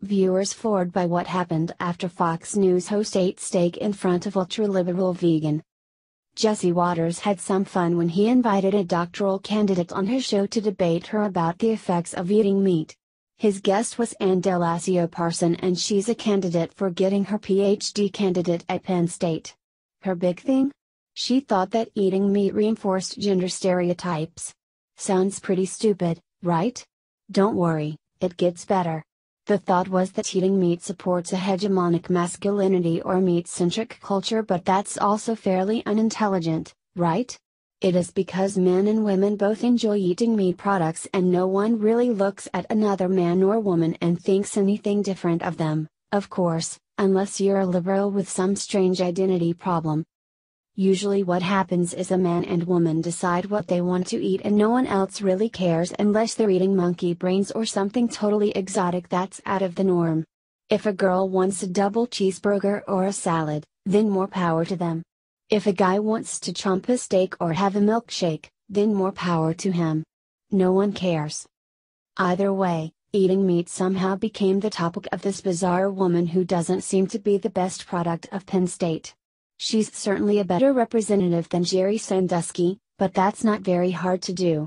Viewers floored by what happened after Fox News host ate steak in front of ultra-liberal vegan. Jesse Watters had some fun when he invited a doctoral candidate on his show to debate her about the effects of eating meat. His guest was Anne Delassio-Parson, and she's a candidate for getting her Ph.D. candidate at Penn State. Her big thing? She thought that eating meat reinforced gender stereotypes. Sounds pretty stupid, right? Don't worry, it gets better. The thought was that eating meat supports a hegemonic masculinity or meat-centric culture, but that's also fairly unintelligent, right? It is because men and women both enjoy eating meat products, and no one really looks at another man or woman and thinks anything different of them, of course, unless you're a liberal with some strange identity problem. Usually what happens is a man and woman decide what they want to eat, and no one else really cares unless they're eating monkey brains or something totally exotic that's out of the norm. If a girl wants a double cheeseburger or a salad, then more power to them. If a guy wants to chomp a steak or have a milkshake, then more power to him. No one cares. Either way, eating meat somehow became the topic of this bizarre woman who doesn't seem to be the best product of Penn State. She's certainly a better representative than Jerry Sandusky, but that's not very hard to do.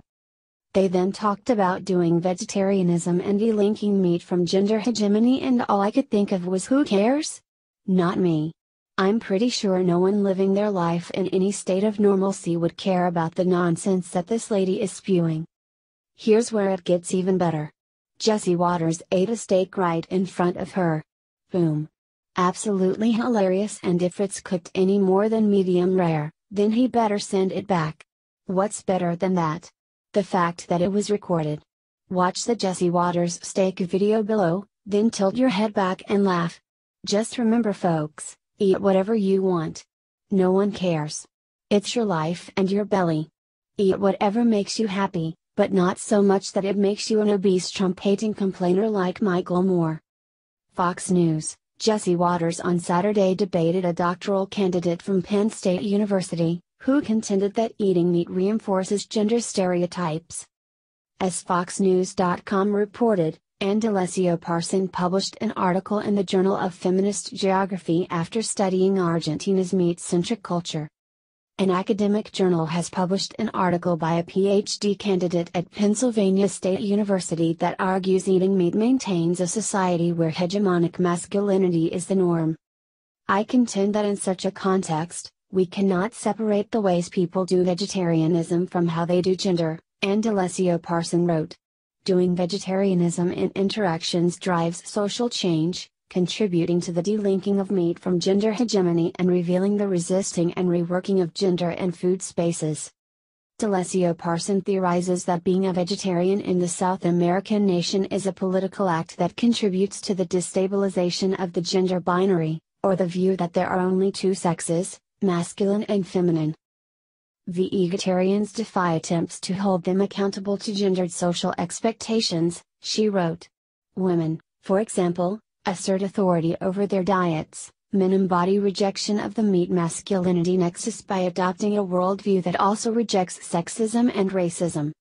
They then talked about doing vegetarianism and delinking meat from gender hegemony, and all I could think of was, who cares? Not me. I'm pretty sure no one living their life in any state of normalcy would care about the nonsense that this lady is spewing. Here's where it gets even better. Jesse Watters ate a steak right in front of her. Boom. Absolutely hilarious, and if it's cooked any more than medium rare, then he better send it back. What's better than that? The fact that it was recorded. Watch the Jesse Watters steak video below, then tilt your head back and laugh. Just remember folks, eat whatever you want. No one cares. It's your life and your belly. Eat whatever makes you happy, but not so much that it makes you an obese Trump-hating complainer like Michael Moore. Fox News. Jesse Watters on Saturday debated a doctoral candidate from Penn State University, who contended that eating meat reinforces gender stereotypes. As FoxNews.com reported, Anne Delassio-Parson published an article in the Journal of Feminist Geography after studying Argentina's meat-centric culture. An academic journal has published an article by a Ph.D. candidate at Pennsylvania State University that argues eating meat maintains a society where hegemonic masculinity is the norm. I contend that in such a context, we cannot separate the ways people do vegetarianism from how they do gender, Anne Delassio-Parson wrote. Doing vegetarianism in interactions drives social change, contributing to the delinking of meat from gender hegemony and revealing the resisting and reworking of gender and food spaces. Delassio-Parson theorizes that being a vegetarian in the South American nation is a political act that contributes to the destabilization of the gender binary, or the view that there are only two sexes, masculine and feminine. Vegetarians defy attempts to hold them accountable to gendered social expectations, she wrote. Women, for example, assert authority over their diets. Men embody rejection of the meat masculinity nexus by adopting a worldview that also rejects sexism and racism.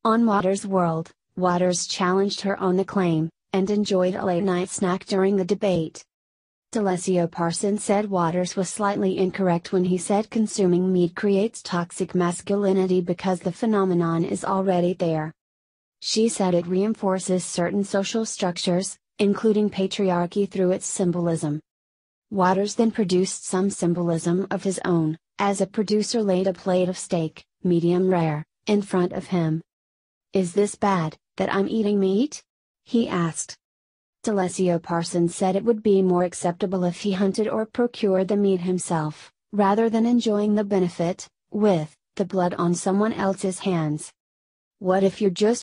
On Watters' World, Watters challenged her on the claim, and enjoyed a late-night snack during the debate. Delassio-Parson said Watters was slightly incorrect when he said consuming meat creates toxic masculinity because the phenomenon is already there. She said it reinforces certain social structures, including patriarchy through its symbolism. Watters then produced some symbolism of his own, as a producer laid a plate of steak, medium rare, in front of him. "Is this bad, that I'm eating meat?" he asked. Delassio-Parson said it would be more acceptable if he hunted or procured the meat himself, rather than enjoying the benefit, with the blood on someone else's hands. What if you're just